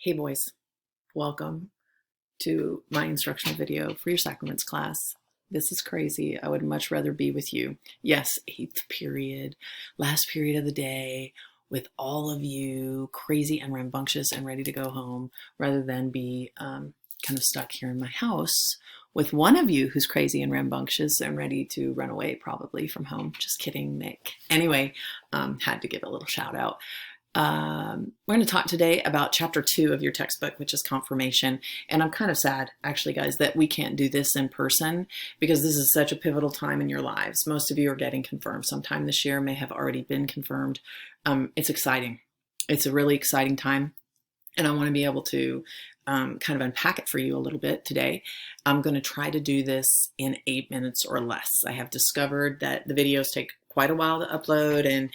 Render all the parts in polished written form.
Hey boys, welcome to my instructional video for your Sacraments class. This is crazy. I would much rather be with you. Yes, 8th period, last period of the day, with all of you crazy and rambunctious and ready to go home, rather than be kind of stuck here in my house with one of you who's crazy and rambunctious and ready to run away probably from home. Just kidding, Nick. Anyway, had to give a little shout out. We're going to talk today about chapter 2 of your textbook, which is confirmation. And I'm kind of sad, actually, guys, that we can't do this in person because this is such a pivotal time in your lives. Most of you are getting confirmed sometime this year, may have already been confirmed. It's exciting. It's a really exciting time. And I want to be able to kind of unpack it for you a little bit today. I'm going to try to do this in 8 minutes or less. I have discovered that the videos take quite a while to upload, and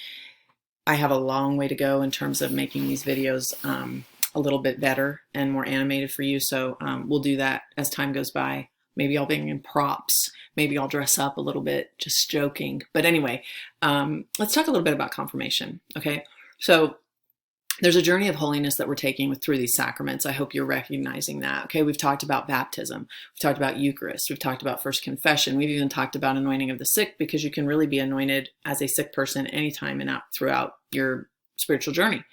I have a long way to go in terms of making these videos a little bit better and more animated for you. So we'll do that as time goes by. Maybe I'll bring in props. Maybe I'll dress up a little bit, just joking. But anyway, let's talk a little bit about confirmation, okay? So there's a journey of holiness that we're taking through these sacraments. I hope you're recognizing that. Okay, we've talked about baptism. We've talked about Eucharist. We've talked about First Confession. We've even talked about anointing of the sick, because you can really be anointed as a sick person anytime and throughout your spiritual journey.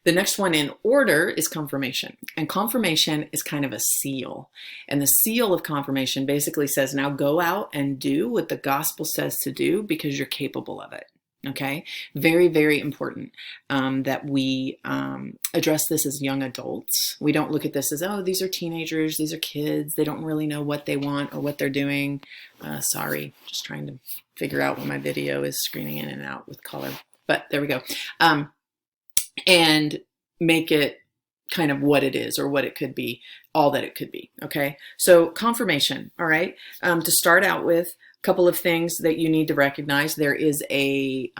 The next one in order is confirmation. And confirmation is kind of a seal. And the seal of confirmation basically says, now go out and do what the gospel says to do because you're capable of it. Okay, very, very important that we address this as young adults. We don't look at this as, oh, these are teenagers, these are kids, they don't really know what they want or what they're doing. Sorry, just trying to figure out when my video is screening in and out with color. But there we go. And make it kind of what it is or what it could be, all that it could be. Okay, so confirmation. All right, to start out with, couple of things that you need to recognize. There is a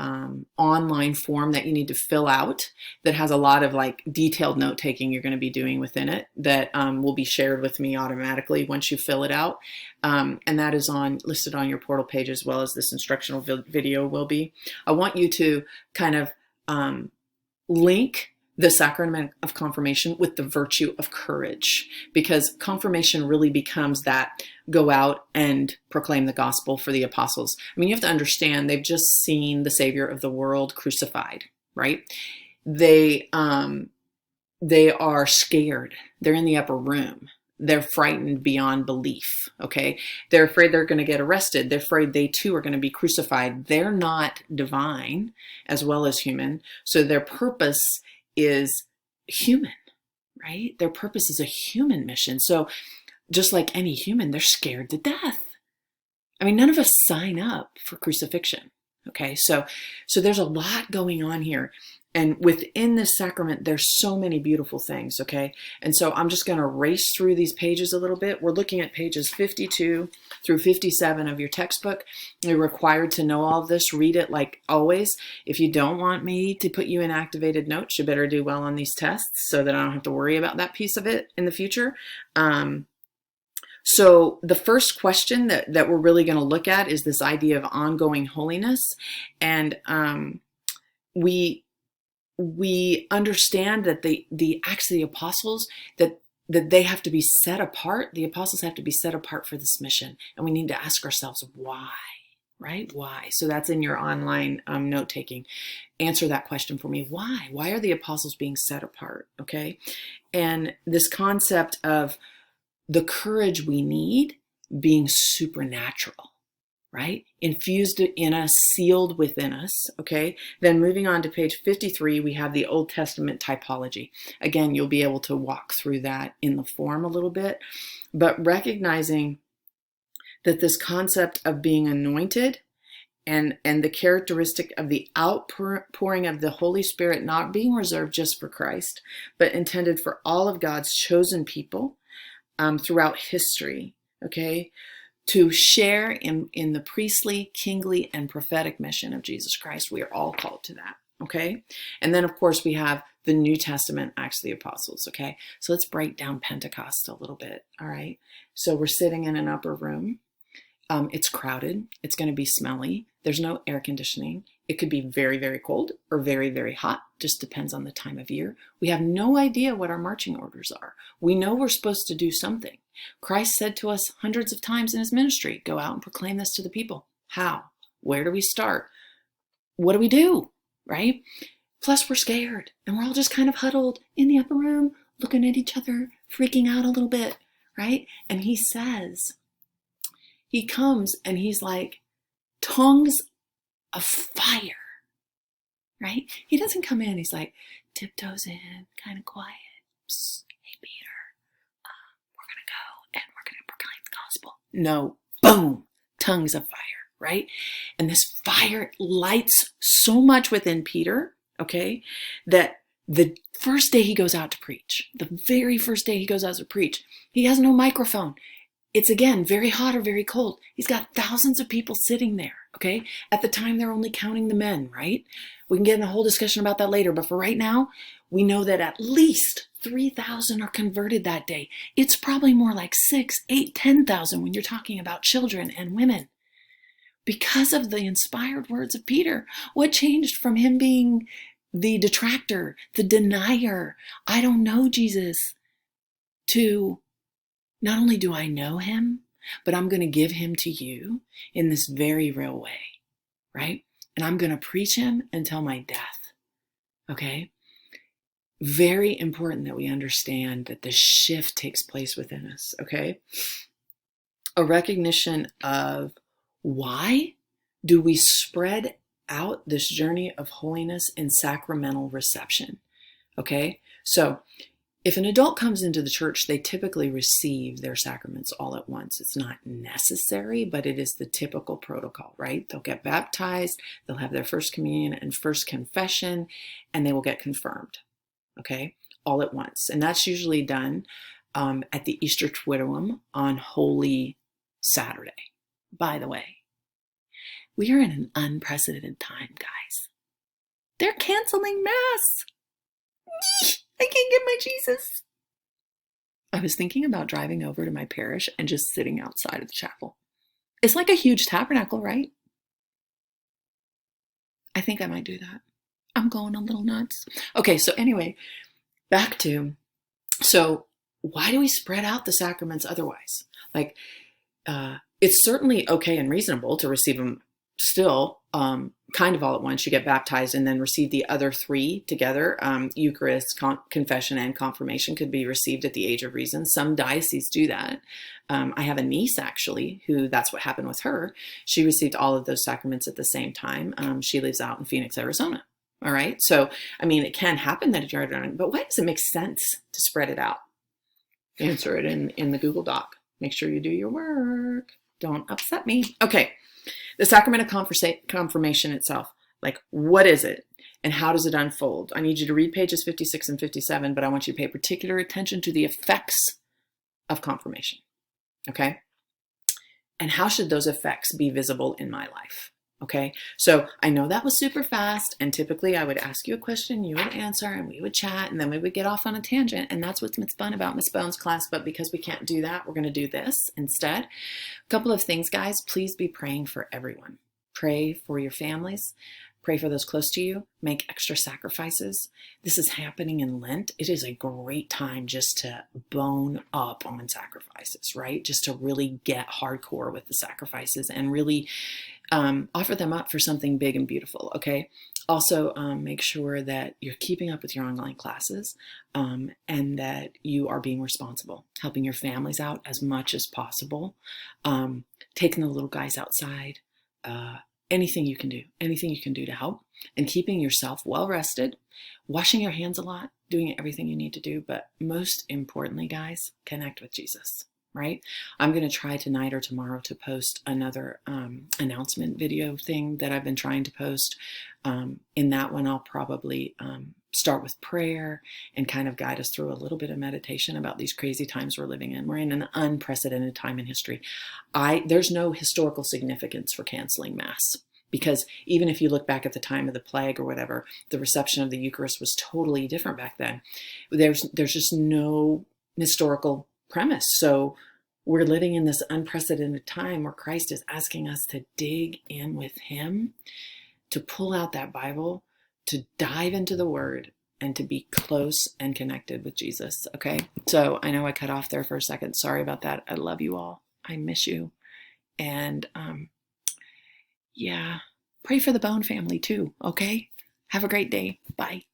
online form that you need to fill out that has a lot of like detailed note taking you're going to be doing within it that will be shared with me automatically once you fill it out. And that is listed on your portal page, as well as this instructional video will be. I want you to kind of link the sacrament of confirmation with the virtue of courage, because confirmation really becomes that go out and proclaim the gospel for the apostles. I mean, you have to understand, they've just seen the Savior of the world crucified, right? They are scared. They're in the upper room. They're frightened beyond belief, okay? They're afraid they're going to get arrested. They're afraid they too are going to be crucified. They're not divine as well as human, so their purpose is human, right? Their purpose is a human mission. So just like any human, they're scared to death. I mean, none of us sign up for crucifixion. Okay, so there's a lot going on here. And within this sacrament, there's so many beautiful things, okay? And so I'm just going to race through these pages a little bit. We're looking at pages 52 through 57 of your textbook. You're required to know all of this. Read it like always. If you don't want me to put you in activated notes, you better do well on these tests so that I don't have to worry about that piece of it in the future. So the first question that we're really going to look at is this idea of ongoing holiness. And we understand that the Acts of the Apostles, that they have to be set apart. The apostles have to be set apart for this mission. And we need to ask ourselves, why? Right? Why? So that's in your online note taking. Answer that question for me. Why? Why are the apostles being set apart? Okay. And this concept of the courage we need being supernatural, right? Infused in us, sealed within us, okay? Then moving on to page 53, we have the Old Testament typology. Again, you'll be able to walk through that in the form a little bit, but recognizing that this concept of being anointed and the characteristic of the outpouring of the Holy Spirit not being reserved just for Christ, but intended for all of God's chosen people throughout history, okay? To share in the priestly, kingly, and prophetic mission of Jesus Christ. We are all called to that, okay? And then, of course, we have the New Testament Acts of the Apostles, okay? So let's break down Pentecost a little bit, all right? So we're sitting in an upper room. It's crowded. It's going to be smelly. There's no air conditioning. It could be very, very cold or very, very hot. Just depends on the time of year. We have no idea what our marching orders are. We know we're supposed to do something. Christ said to us hundreds of times in his ministry, go out and proclaim this to the people. How? Where do we start? What do we do? Right? Plus, we're scared and we're all just kind of huddled in the upper room, looking at each other, freaking out a little bit, right? And he says, he comes and he's like, tongues of fire, right? He doesn't come in, he's like, tiptoes in, kind of quiet. Psst, hey, Peter, we're going to go and we're going to proclaim the gospel. No, boom, tongues of fire, right? And this fire lights so much within Peter, okay, that the first day he goes out to preach, the very first day he goes out to preach, he has no microphone. It's again, very hot or very cold. He's got thousands of people sitting there, okay? At the time, they're only counting the men, right? We can get in a whole discussion about that later, but for right now, we know that at least 3,000 are converted that day. It's probably more like 6, 8, 10,000 when you're talking about children and women. Because of the inspired words of Peter. What changed from him being the detractor, the denier, I don't know Jesus, to not only do I know him, but I'm going to give him to you in this very real way, right? And I'm going to preach him until my death, okay? Very important that we understand that the shift takes place within us, okay? A recognition of why do we spread out this journey of holiness in sacramental reception, okay? So if an adult comes into the church, they typically receive their sacraments all at once. It's not necessary, but it is the typical protocol, right? They'll get baptized, they'll have their first communion and first confession, and they will get confirmed, okay? All at once. And that's usually done at the Easter Triduum on Holy Saturday. By the way, we are in an unprecedented time, guys. They're canceling Mass. I can't get my Jesus. I was thinking about driving over to my parish and just sitting outside of the chapel. It's like a huge tabernacle, right? I think I might do that. I'm going a little nuts. Okay, so anyway, back to, so why do we spread out the sacraments otherwise? Like, it's certainly okay and reasonable to receive them still kind of all at once. You get baptized and then receive the other three together. Eucharist, confession, and confirmation could be received at the age of reason. Some dioceses do that. I have a niece, actually, who that's what happened with her. She received all of those sacraments at the same time. She lives out in Phoenix, Arizona. All right. So, I mean, it can happen that you're doing, but why does it make sense to spread it out? Answer it in the Google Doc. Make sure you do your work. Don't upset me. Okay. The sacrament of confirmation itself, like what is it and how does it unfold? I need you to read pages 56 and 57, but I want you to pay particular attention to the effects of confirmation, okay? And how should those effects be visible in my life, okay? So I know that was super fast, and typically I would ask you a question, you would answer, and we would chat, and then we would get off on a tangent, and that's what's fun about Miss Bones' class, but because we can't do that, we're going to do this instead. A couple of things, guys. Please be praying for everyone. Pray for your families. Pray for those close to you. Make extra sacrifices. This is happening in Lent. It is a great time just to bone up on sacrifices, right? Just to really get hardcore with the sacrifices and really offer them up for something big and beautiful, okay? Also, make sure that you're keeping up with your online classes and that you are being responsible, helping your families out as much as possible, taking the little guys outside, anything you can do to help, and keeping yourself well rested, washing your hands a lot, doing everything you need to do. But most importantly, guys, connect with Jesus, right? I'm going to try tonight or tomorrow to post another announcement video thing that I've been trying to post. In that one, I'll probably start with prayer and kind of guide us through a little bit of meditation about these crazy times we're living in. We're in an unprecedented time in history. There's no historical significance for canceling Mass, because even if you look back at the time of the plague or whatever, the reception of the Eucharist was totally different back then. There's just no historical premise. So we're living in this unprecedented time where Christ is asking us to dig in with him, to pull out that Bible, to dive into the Word, and to be close and connected with Jesus. Okay. So I know I cut off there for a second. Sorry about that. I love you all. I miss you. And yeah, pray for the Bone family too. Okay. Have a great day. Bye.